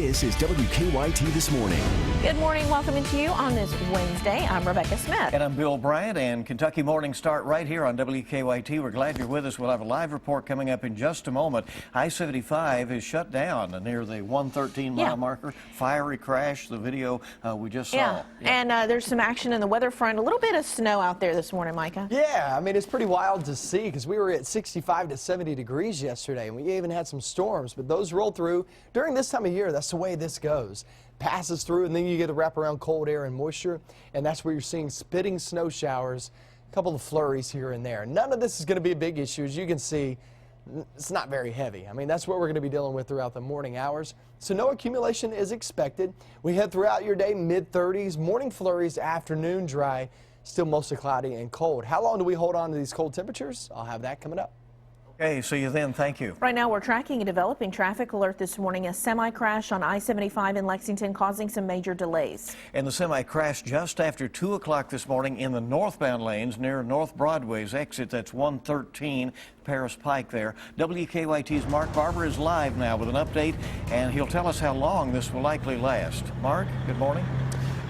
This is WKYT This Morning. Good morning. Welcome to you on this Wednesday. I'm Rebecca Smith. And I'm Bill Bryant, and Kentucky Morning start right here on WKYT. We're glad you're with us. We'll have a live report coming up in just a moment. I-75 is shut down near the 113-mile marker. Fiery crash, the video we just saw. And there's some action in the weather front. A little bit of snow out there this morning, Micah. Yeah, I mean, it's pretty wild to see because we were at 65 to 70 degrees yesterday, and we even had some storms, but those roll through during this time of year. That's the way this goes. Passes through, and then you get the wraparound cold air and moisture, and that's where you're seeing spitting snow showers, a couple of flurries here and there. None of this is going to be a big issue. As you can see, it's not very heavy. I mean, that's what we're going to be dealing with throughout the morning hours. So no accumulation is expected. We head throughout your day mid-30s, morning flurries, afternoon dry, still mostly cloudy and cold. How long do we hold on to these cold temperatures? I'll have that coming up. Okay, see you then. Thank you. Right now, we're tracking a developing traffic alert this morning. A semi-crash on I-75 in Lexington causing some major delays. And the semi crashed just after 2 o'clock this morning in the northbound lanes near North Broadway's exit. That's 113 Paris Pike there. WKYT's Mark Barber is live now with an update, and he'll tell us how long this will likely last. Mark, good morning.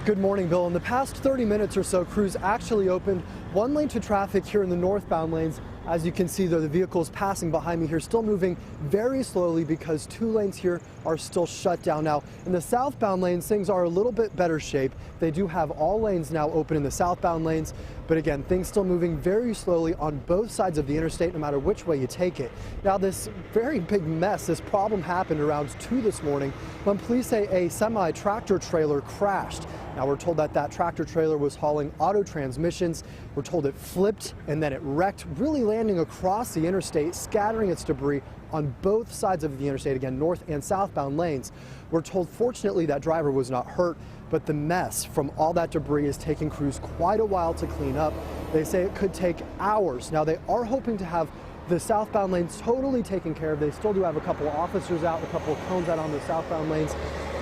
Good morning, Bill. In the past 30 minutes or so, crews actually opened one lane to traffic here in the northbound lanes. As you can see, though, the vehicles passing behind me here still moving very slowly because 2 lanes here are still shut down. Now, in the southbound lanes, things are a little bit better shape. They do have all lanes now open in the southbound lanes, but again, things still moving very slowly on both sides of the interstate, no matter which way you take it. Now, this very big mess, this problem happened around 2 this morning when police say a semi-tractor trailer crashed. Now, we're told that that tractor trailer was hauling auto transmissions. We're told it flipped and then it wrecked, really landing across the interstate, scattering its debris on both sides of the interstate, again, north and southbound lanes. We're told, fortunately, that driver was not hurt, but the mess from all that debris is taking crews quite a while to clean up. They say it could take hours. Now, they are hoping to have the southbound lanes totally taken care of. They still do have a couple of officers out, a couple of cones out on the southbound lanes.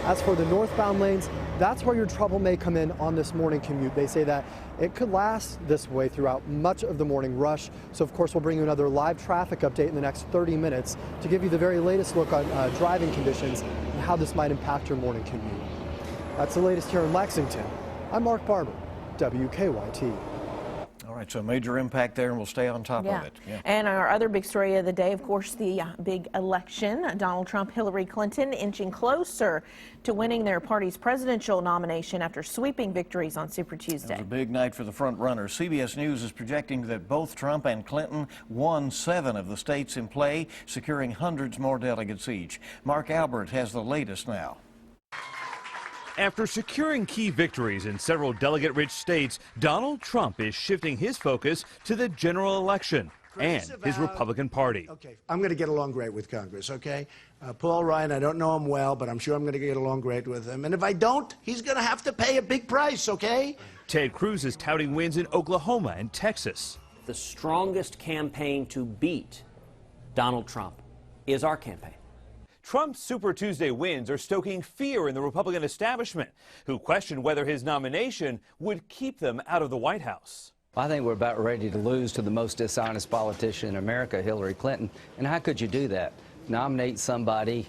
As for the northbound lanes, that's where your trouble may come in on this morning commute. They say that it could last this way throughout much of the morning rush. So, of course, we'll bring you another live traffic update in the next 30 minutes to give you the very latest look on driving conditions and how this might impact your morning commute. That's the latest here in Lexington. I'm Mark Barber, WKYT. All right, so major impact there, and we'll stay on top of it. Yeah. And our other big story of the day, of course, the big election. Donald Trump, Hillary Clinton inching closer to winning their party's presidential nomination after sweeping victories on Super Tuesday. It was a big night for the front runners. CBS News is projecting that both Trump and Clinton won 7 of the states in play, securing hundreds more delegates each. Mark Albert has the latest now. After securing key victories in several delegate-rich states, Donald Trump is shifting his focus to the general election and his Republican Party. Okay, I'm going to get along great with Congress, okay? Paul Ryan, I don't know him well, but I'm sure I'm going to get along great with him. And if I don't, he's going to have to pay a big price, okay? Ted Cruz is touting wins in Oklahoma and Texas. The strongest campaign to beat Donald Trump is our campaign. Trump's Super Tuesday wins are stoking fear in the Republican establishment, who question whether his nomination would keep them out of the White House. I think we're about ready to lose to the most dishonest politician in America, Hillary Clinton. And how could you do that? Nominate somebody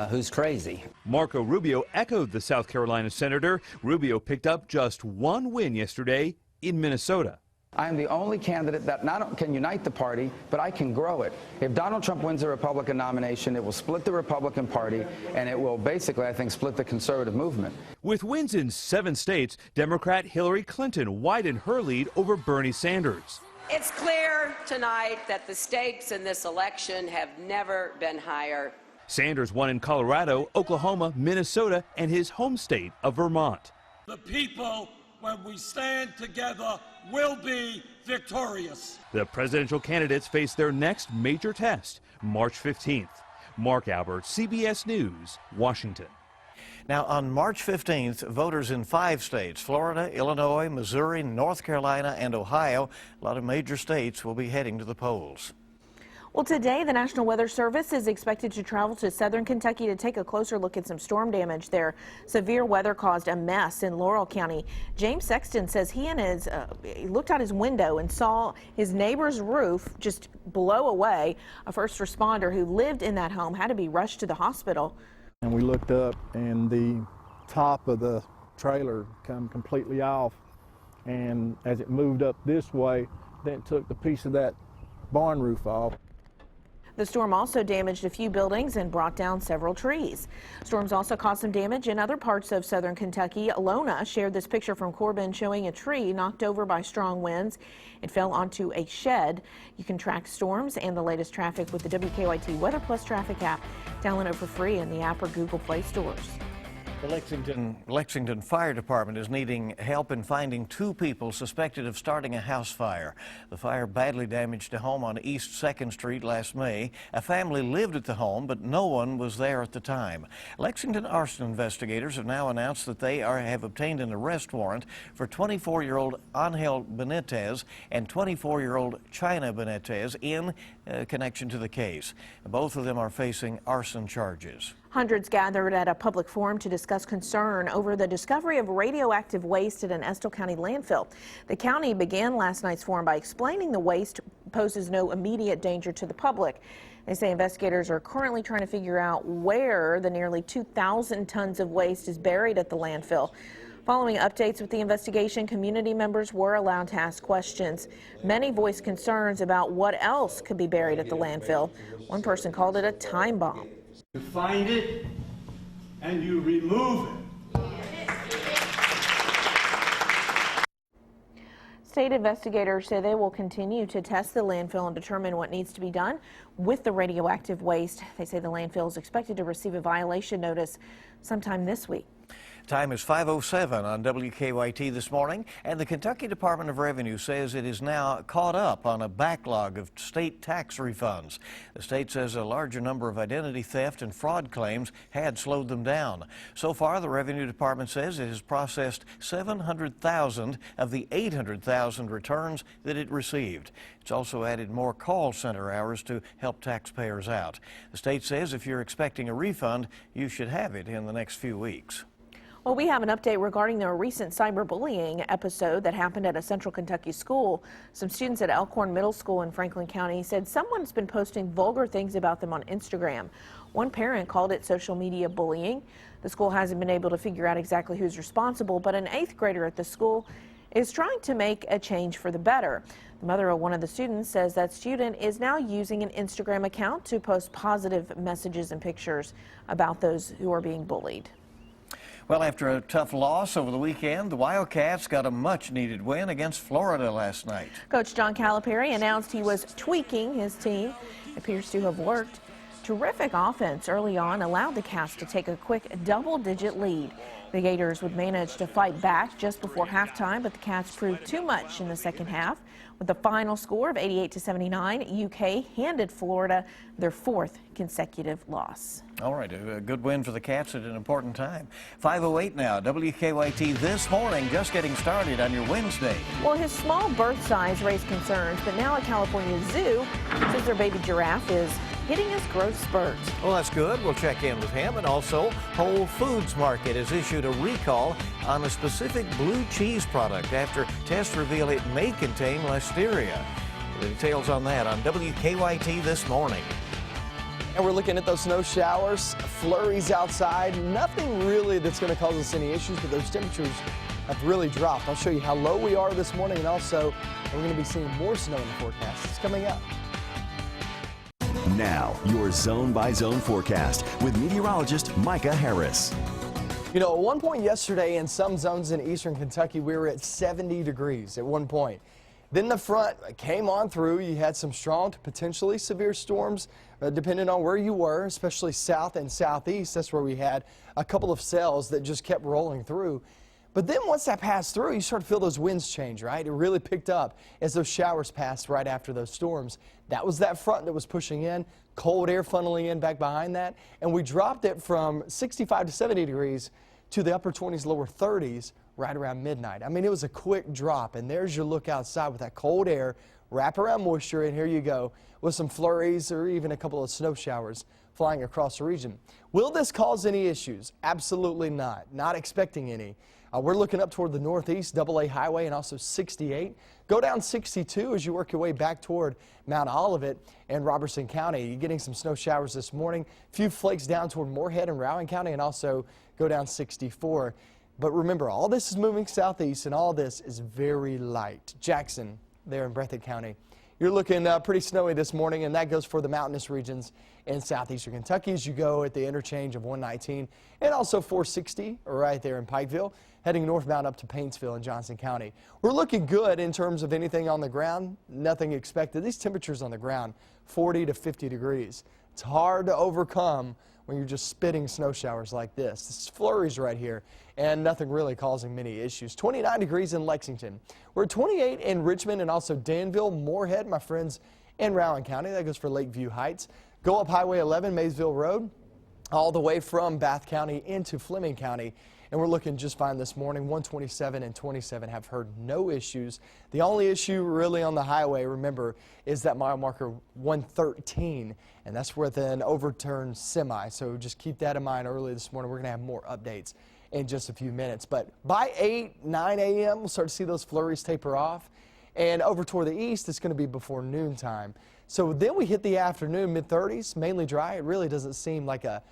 who's crazy. Marco Rubio echoed the South Carolina senator. Rubio picked up just 1 win yesterday in Minnesota. I am the only candidate that not only can unite the party, but I can grow it. If Donald Trump wins the Republican nomination, it will split the Republican Party, and it will basically, I think, split the conservative movement. With wins in 7 states, Democrat Hillary Clinton widened her lead over Bernie Sanders. It's clear tonight that the stakes in this election have never been higher. Sanders won in Colorado, Oklahoma, Minnesota, and his home state of Vermont. The people, when we stand together, will be victorious. The presidential candidates face their next major test, March 15th. Mark Albert, CBS News, Washington. Now, on March 15th, voters in 5 states, Florida, Illinois, Missouri, North Carolina, and Ohio, a lot of major states will be heading to the polls. Well, today, the National Weather Service is expected to travel to southern Kentucky to take a closer look at some storm damage there. Severe weather caused a mess in Laurel County. James Sexton says he looked out his window and saw his neighbor's roof just blow away. A first responder who lived in that home had to be rushed to the hospital. And we looked up, and the top of the trailer come completely off. And as it moved up this way, then it took the piece of that barn roof off. The storm also damaged a few buildings and brought down several trees. Storms also caused some damage in other parts of southern Kentucky. Alona shared this picture from Corbin showing a tree knocked over by strong winds. It fell onto a shed. You can track storms and the latest traffic with the WKYT Weather Plus traffic app. Download it for free in the app or Google Play stores. The Lexington Fire Department is needing help in finding 2 people suspected of starting a house fire. The fire badly damaged a home on East 2nd Street last May. A family lived at the home, but no one was there at the time. Lexington arson investigators have now announced that they have obtained an arrest warrant for 24-year-old Angel Benitez and 24-year-old China Benitez in connection to the case. Both of them are facing arson charges. Hundreds gathered at a public forum to discuss concern over the discovery of radioactive waste at an Estill County landfill. The county began last night's forum by explaining the waste poses no immediate danger to the public. They say investigators are currently trying to figure out where the nearly 2,000 tons of waste is buried at the landfill. Following updates with the investigation, community members were allowed to ask questions. Many voiced concerns about what else could be buried at the landfill. One person called it a time bomb. You find it and you remove it. State investigators say they will continue to test the landfill and determine what needs to be done with the radioactive waste. They say the landfill is expected to receive a violation notice sometime this week. Time is 5:07 on WKYT this morning, and the Kentucky Department of Revenue says it is now caught up on a backlog of state tax refunds. The state says a larger number of identity theft and fraud claims had slowed them down. So far, the Revenue Department says it has processed 700,000 of the 800,000 returns that it received. It's also added more call center hours to help taxpayers out. The state says if you're expecting a refund, you should have it in the next few weeks. Well, we have an update regarding the recent cyberbullying episode that happened at a Central Kentucky school. Some students at Elkhorn Middle School in Franklin County said someone's been posting vulgar things about them on Instagram. One parent called it social media bullying. The school hasn't been able to figure out exactly who's responsible, but an 8th grader at the school is trying to make a change for the better. The mother of one of the students says that student is now using an Instagram account to post positive messages and pictures about those who are being bullied. Well, after a tough loss over the weekend, the Wildcats got a much-needed win against Florida last night. Coach John Calipari announced he was tweaking his team. It appears to have worked. Terrific offense early on allowed the Cats to take a quick double-digit lead. The Gators would manage to fight back just before halftime, but the Cats proved too much in the second half. With the final score of 88-79, UK handed Florida their 4th consecutive loss. All right, a good win for the Cats at an important time. 5:08 now, WKYT This Morning, just getting started on your Wednesday. Well, his small birth size raised concerns, but now a California zoo says their baby giraffe is hitting his growth spurt. Well, that's good. We'll check in with him. And also, Whole Foods Market has issued a recall on a specific blue cheese product after tests reveal it may contain listeria. The details on that on WKYT This Morning. And we're looking at those snow showers, flurries outside. Nothing really that's going to cause us any issues, but those temperatures have really dropped. I'll show you how low we are this morning, and also we're going to be seeing more snow in the forecast. It's coming up. Now, your zone-by-zone forecast with meteorologist Micah Harris. You know, at one point yesterday in some zones in eastern Kentucky, we were at 70 degrees at one point. Then the front came on through. You had some strong to potentially severe storms, depending on where you were, especially south and southeast. That's where we had a couple of cells that just kept rolling through. But then once that passed through, you start to feel those winds change, right? It really picked up as those showers passed right after those storms. That was that front that was pushing in, cold air funneling in back behind that, and we dropped it from 65 to 70 degrees to the upper 20s, lower 30s right around midnight. I mean, it was a quick drop, and there's your look outside with that cold air, wrap around moisture, and here you go with some flurries or even a couple of snow showers flying across the region. Will this cause any issues? Absolutely not. Not expecting any. We're looking up toward the northeast, AA Highway, and also 68. Go down 62 as you work your way back toward Mount Olivet and Robertson County. You're getting some snow showers this morning. A few flakes down toward Moorhead and Rowan County, and also go down 64. But remember, all this is moving southeast, and all this is very light. Jackson, there in Breathitt County. You're looking pretty snowy this morning, and that goes for the mountainous regions in southeastern Kentucky as you go at the interchange of 119 and also 460 right there in Pikeville, heading northbound up to Paintsville in Johnson County. We're looking good in terms of anything on the ground. Nothing expected. These temperatures on the ground, 40 to 50 degrees. It's hard to overcome when you're just spitting snow showers like this. This is flurries right here, and nothing really causing many issues. 29 degrees in Lexington. We're at 28 in Richmond and also Danville, Moorhead, my friends, in Rowan County. That goes for Lakeview Heights. Go up Highway 11, Maysville Road, all the way from Bath County into Fleming County. And we're looking just fine this morning. 127 and 27 have heard no issues. The only issue really on the highway, remember, is that mile marker 113, and that's with an overturned semi. So just keep that in mind early this morning. We're going to have more updates in just a few minutes. But by 8, 9 a.m., we'll start to see those flurries taper off. And over toward the east, it's going to be before noontime. So then we hit the afternoon, mid-30s, mainly dry. It really doesn't seem like a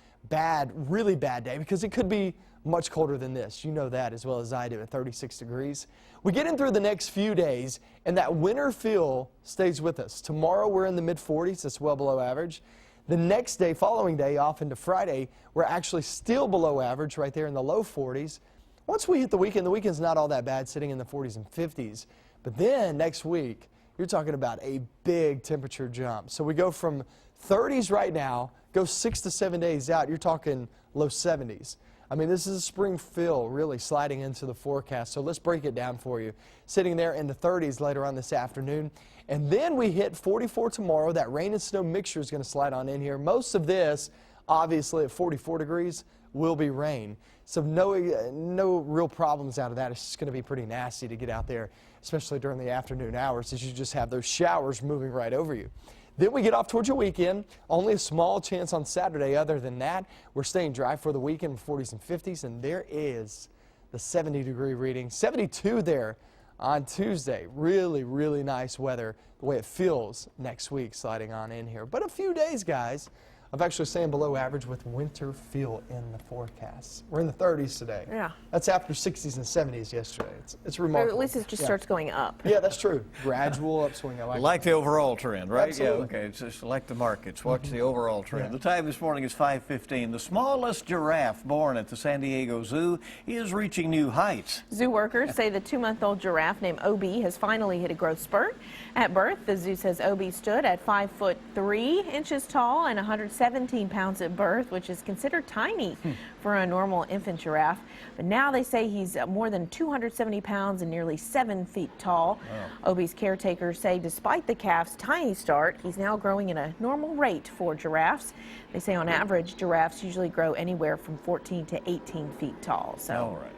really bad day, because it could be much colder than this. You know that as well as I do at 36 degrees. We get in through the next few days, and that winter feel stays with us. Tomorrow we're in the mid-40s. That's well below average. The next day, following day, off into Friday, we're actually still below average right there in the low 40s. Once we hit the weekend's not all that bad, sitting in the 40s and 50s. But then next week, you're talking about a big temperature jump. So we go from 30s right now, go 6 to 7 days out, you're talking low 70s. I mean, this is a spring feel really sliding into the forecast. So let's break it down for you. Sitting there in the 30s later on this afternoon. And then we hit 44 tomorrow. That rain and snow mixture is going to slide on in here. Most of this, obviously at 44 degrees, will be rain. So no real problems out of that. It's just going to be pretty nasty to get out there, especially during the afternoon hours, as you just have those showers moving right over you. Then we get off towards your weekend. Only a small chance on Saturday. Other than that, we're staying dry for the weekend, 40s and 50s, and there is the 70-degree reading. 72 there on Tuesday. Really, really nice weather, the way it feels next week sliding on in here. But a few days, guys, of actually staying below average with winter feel in the forecast. We're in the 30s today. Yeah. That's after 60s and 70s yesterday. It's remarkable. Or at least it just starts going up. Yeah, that's true. Gradual upswing. I like the overall trend, right? Absolutely. Yeah, okay. It's just like the markets. Watch the overall trend. Yeah. The time this morning is 5:15. The smallest giraffe born at the San Diego Zoo is reaching new heights. Zoo workers say the 2-month-old giraffe named OB has finally hit a growth spurt. At birth, the zoo says OB stood at 5'3" tall and 117 pounds at birth, which is considered tiny for a normal infant giraffe. But now they say he's more than 270 pounds and nearly 7 feet tall. Wow. OB's caretakers say despite the calf's tiny start, he's now growing at a normal rate for giraffes. They say on average, giraffes usually grow anywhere from 14 to 18 feet tall. So. All right.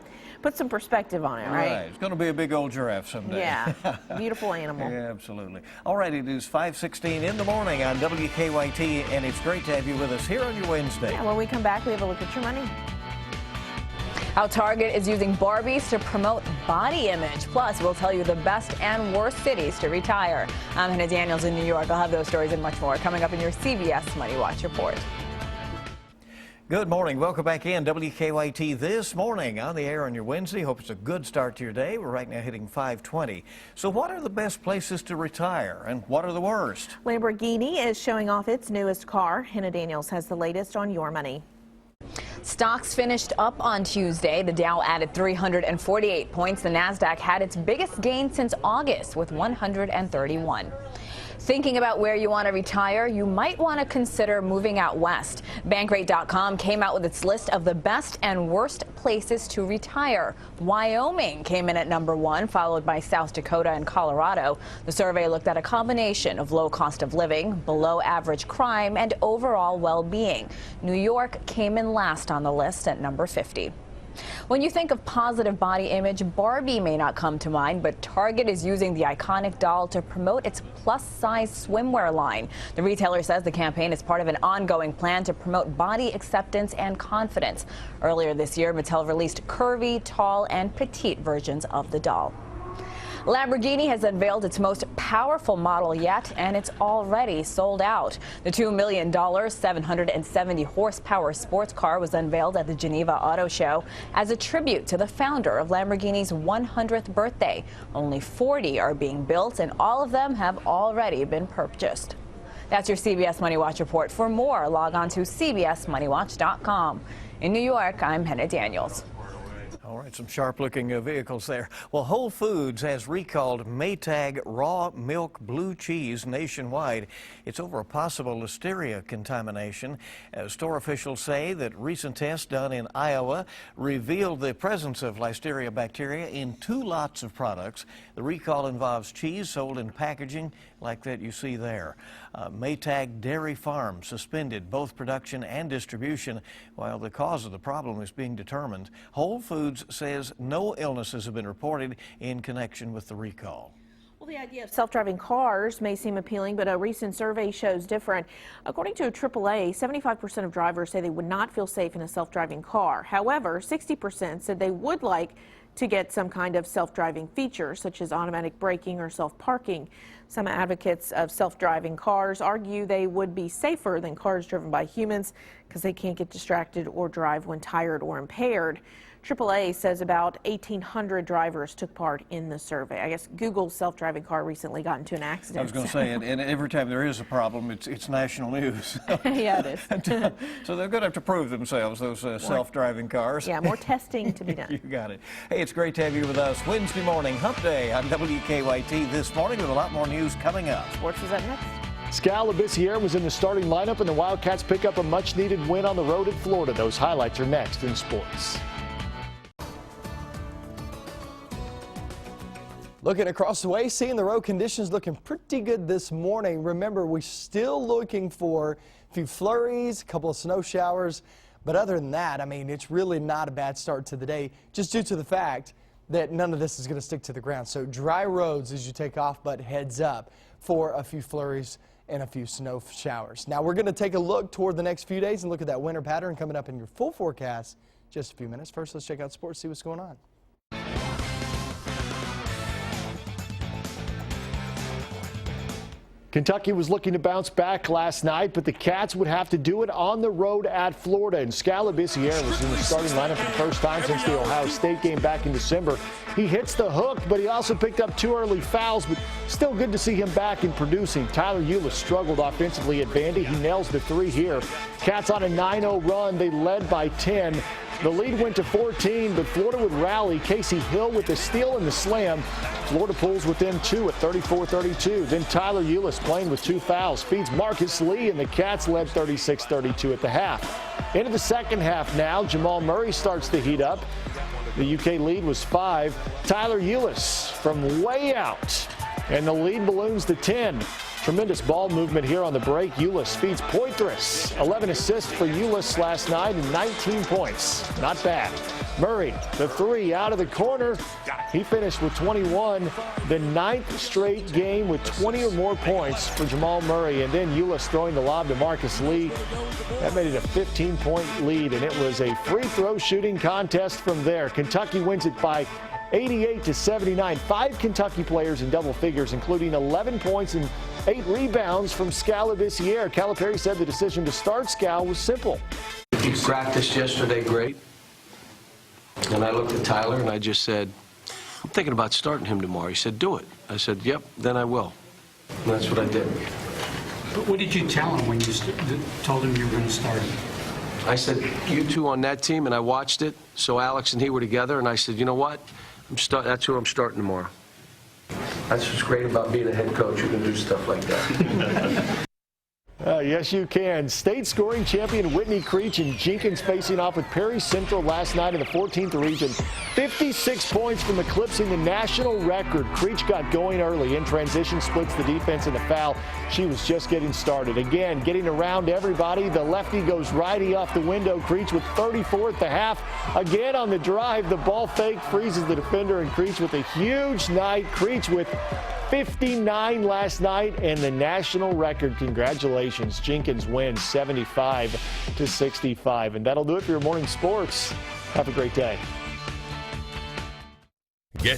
Put some perspective on it, right? Right. It's going to be a big old giraffe someday. Yeah. Beautiful animal. Yeah, absolutely. All right, it is 5:16 in the morning on WKYT, and it's great to have you with us here on your Wednesday. Yeah, when we come back, we have a look at your money. How Target is using Barbies to promote body image. Plus, we'll tell you the best and worst cities to retire. I'm Hannah Daniels in New York. I'll have those stories and much more coming up in your CBS Money Watch report. Good morning. Welcome back in. WKYT this morning on the air on your Wednesday. Hope it's a good start to your day. We're right now hitting 5:20. So what are the best places to retire and what are the worst? Lamborghini is showing off its newest car. Hannah Daniels has the latest on your money. Stocks finished up on Tuesday. The Dow added 348 points. The Nasdaq had its biggest gain since August with 131. Thinking about where you want to retire, you might want to consider moving out west. Bankrate.com came out with its list of the best and worst places to retire. Wyoming came in at #1, followed by South Dakota and Colorado. The survey looked at a combination of low cost of living, below average crime, and overall well-being. New York came in last on the list at #50. When you think of positive body image, Barbie may not come to mind, but Target is using the iconic doll to promote its plus-size swimwear line. The retailer says the campaign is part of an ongoing plan to promote body acceptance and confidence. Earlier this year, Mattel released curvy, tall, and petite versions of the doll. Lamborghini has unveiled its most powerful model yet, and it's already sold out. The $2 million, 770-horsepower sports car was unveiled at the Geneva Auto Show as a tribute to the founder of Lamborghini's 100th birthday. Only 40 are being built, and all of them have already been purchased. That's your CBS Money Watch report. For more, log on to cbsmoneywatch.com. In New York, I'm Hannah Daniels. All right, some sharp-looking vehicles there. Well, Whole Foods has recalled Maytag raw milk blue cheese nationwide. It's over a possible listeria contamination. Store officials say that recent tests done in Iowa revealed the presence of listeria bacteria in 2 lots of products. The recall involves cheese sold in packaging like that you see there. Maytag Dairy Farm suspended both production and distribution while the cause of the problem is being determined. Whole Foods says no illnesses have been reported in connection with the recall. Well, the idea of self-driving cars may seem appealing, but a recent survey shows different. According to AAA, 75% of drivers say they would not feel safe in a self-driving car. However, 60% said they would like to get some kind of self-driving feature, such as automatic braking or self-parking. Some advocates of self-driving cars argue they would be safer than cars driven by humans because they can't get distracted or drive when tired or impaired. AAA says about 1,800 drivers took part in the survey. I guess Google's self-driving car recently got into an accident. I was going to say, and every time there is a problem, it's national news. Yeah, it is. So they're going to have to prove themselves, those self-driving cars. Yeah, more testing to be done. You got it. Hey, it's great to have you with us. Wednesday morning, Hump Day on WKYT this morning with a lot more news coming up. Sports is up next. Scalabissiere was in the starting lineup, and the Wildcats pick up a much-needed win on the road at Florida. Those highlights are next in sports. Looking across the way, seeing the road conditions looking pretty good this morning. Remember, we're still looking for a few flurries, a couple of snow showers. But other than that, I mean, it's really not a bad start to the day, just due to the fact that none of this is going to stick to the ground. So dry roads as you take off, but heads up for a few flurries and a few snow showers. Now, we're going to take a look toward the next few days and look at that winter pattern coming up in your full forecast just a few minutes. First, let's check out sports, see what's going on. Kentucky was looking to bounce back last night, but the Cats would have to do it on the road at Florida. And Scalabissiere was in the starting lineup for the first time since the Ohio State game back in December. He hits the hook, but he also picked up 2 early fouls, but still good to see him back and producing. Tyler Eulis struggled offensively at Vandy. He nails the 3 here. Cats on a 9-0 run. They led by 10. The lead went to 14, but Florida would rally. Casey Hill with the steal and the slam. Florida pulls within 2 at 34-32. Then Tyler Eulis playing with 2 fouls feeds Marcus Lee, and the Cats led 36-32 at the half. Into the second half now, Jamal Murray starts to heat up. The UK lead was 5. Tyler Eulis from way out, and the lead balloons to 10. Tremendous ball movement here on the break. Eulis feeds Poitras. 11 assists for Eulis last night and 19 points. Not bad. Murray, the 3 out of the corner. He finished with 21. The 9th straight game with 20 or more points for Jamal Murray. And then Eulis throwing the lob to Marcus Lee. That made it a 15-point lead, and it was a free throw shooting contest from there. Kentucky wins it by 88-79. 5 Kentucky players in double figures, including 11 points and 8 rebounds from Scalabissiere. Calipari said the decision to start Scal was simple. He practiced yesterday great. And I looked at Tyler and I just said, I'm thinking about starting him tomorrow. He said, do it. I said, yep, then I will. And that's what I did. But what did you tell him when you told him you were going to start him? I said, you 2 on that team, and I watched it. So Alex and he were together, and I said, you know what? That's who I'm starting tomorrow. That's what's great about being a head coach. You can do stuff like that. Yes, you can. State scoring champion Whitney Creech and Jenkins facing off with Perry Central last night in the 14th region. 56 points from eclipsing the national record. Creech got going early. In transition, splits the defense in the foul. She was just getting started. Again, getting around everybody. The lefty goes righty off the window. Creech with 34 at the half. Again on the drive, the ball fake freezes the defender, and Creech with a huge night. Creech with 59 last night and the national record. Congratulations. Jenkins wins 75-65. And that'll do it for your morning sports. Have a great day.